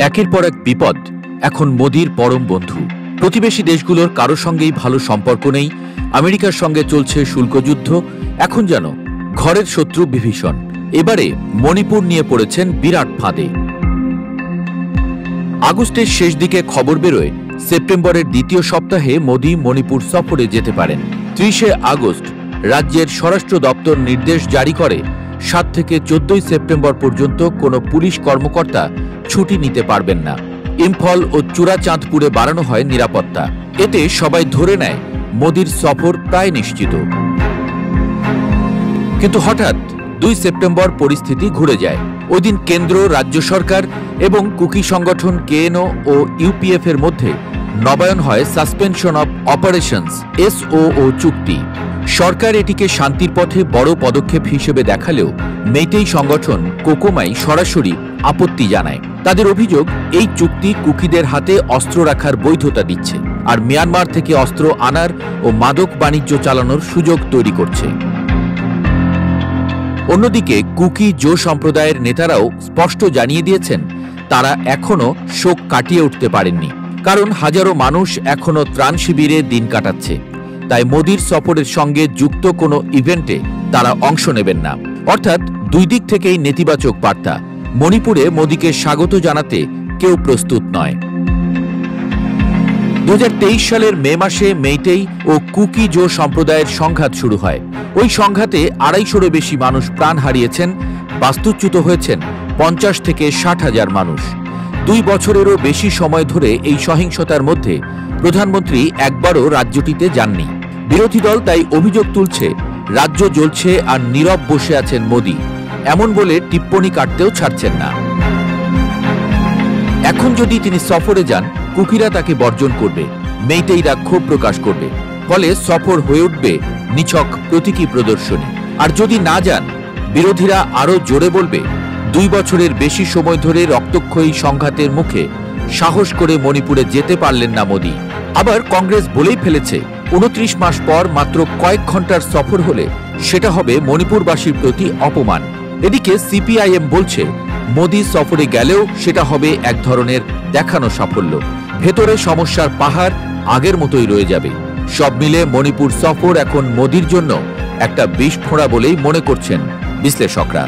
একের পর এক বিপদ এখন মোদির পরম বন্ধু। প্রতিবেশী দেশগুলোর কারো সঙ্গেই ভালো সম্পর্ক নেই। আমেরিকার সঙ্গে চলছে শুল্কযুদ্ধ। এখন যেন ঘরের শত্রু বিভীষণ। এবারে মণিপুর নিয়ে পড়েছেন বিরাট ফাঁদে। আগস্টের শেষ দিকে খবর বেরোয় সেপ্টেম্বরের দ্বিতীয় সপ্তাহে মোদি মণিপুর সফরে যেতে পারেন। 30শে আগস্ট রাজ্যের স্বরাষ্ট্র দপ্তর নির্দেশ জারি করে 7 থেকে 14 সেপ্টেম্বর পর্যন্ত কোনো পুলিশ কর্মকর্তা ছুটি নিতে পারবেন না। ইম্ফল ও চূড়াচাঁদপুরে বাড়ানো হয় নিরাপত্তা। এতে সবাই ধরে নেয় মোদির সফর প্রায় নিশ্চিত। কিন্তু হঠাৎ 2 সেপ্টেম্বর পরিস্থিতি ঘুরে যায়। ওই দিন কেন্দ্র, রাজ্য সরকার এবং কুকি সংগঠন কেএনও ও ইউপিএফ এর মধ্যে নবায়ন হয় সাসপেনশন অব অপারেশনস SOO চুক্তি। সরকার এটিকে শান্তির পথে বড় পদক্ষেপ হিসেবে দেখালেও মেইটেই সংগঠন কোকোমাই সরাসরি আপত্তি জানায়। তাদের অভিযোগ, এই চুক্তি কুকিদের হাতে অস্ত্র রাখার বৈধতা দিচ্ছে আর মিয়ানমার থেকে অস্ত্র আনার ও মাদক বাণিজ্য চালানোর সুযোগ তৈরি করছে। অন্যদিকে কুকি জো সম্প্রদায়ের নেতারাও স্পষ্ট জানিয়ে দিয়েছেন তারা এখনো শোক কাটিয়ে উঠতে পারেননি, কারণ হাজারো মানুষ এখনো ত্রাণ শিবিরে দিন কাটাচ্ছে। তাই মোদির সফরের সঙ্গে যুক্ত কোনো ইভেন্টে তারা অংশ নেবেন না। অর্থাৎ দুই দিক থেকেই নেতিবাচক বার্তা। মণিপুরে মোদিকে স্বাগত জানাতে কেউ প্রস্তুত নয়। 2023 সালের মে মাসে মেইটেই ও কুকি জো সম্প্রদায়ের সংঘাত শুরু হয়। ওই সংঘাতে 250-রও বেশি মানুষ প্রাণ হারিয়েছেন, বাস্তুচ্যুত হয়েছেন 50 থেকে 60 হাজার মানুষ। 2 বছরেরও বেশি সময় ধরে এই সহিংসতার মধ্যে প্রধানমন্ত্রী একবারও রাজ্যটিতে যাননি। বিরোধী দল তাই অভিযোগ তুলছে রাজ্য জ্বলছে আর নীরব বসে আছেন মোদি, এমন বলে টিপ্পনি কাটতেও ছাড়ছেন না। এখন যদি তিনি সফরে যান, কুকিরা তাকে বর্জন করবে, মেইটেইরা ক্ষোভ প্রকাশ করবে। ফলে সফর হয়ে উঠবে নিছক প্রতীকী প্রদর্শনী। আর যদি না যান, বিরোধীরা আরো জোরে বলবে 2 বছরের বেশি সময় ধরে রক্তক্ষয়ী সংঘাতের মুখে সাহস করে মণিপুরে যেতে পারলেন না মোদি। আবার কংগ্রেস বলেই ফেলেছে 29 মাস পর মাত্র কয়েক ঘন্টার সফর হলে সেটা হবে মণিপুরবাসীর প্রতি অপমান। এদিকে সিপিআইএম বলছে মোদি সফরে গেলেও সেটা হবে এক ধরনের দেখানো সাফল্য। ভেতরে সমস্যার পাহাড় আগের মতোই রয়ে যাবে। সব মিলে মণিপুর সফর এখন মোদির জন্য একটা বিস্ফোরা বলেই মনে করছেন বিশ্লেষকরা।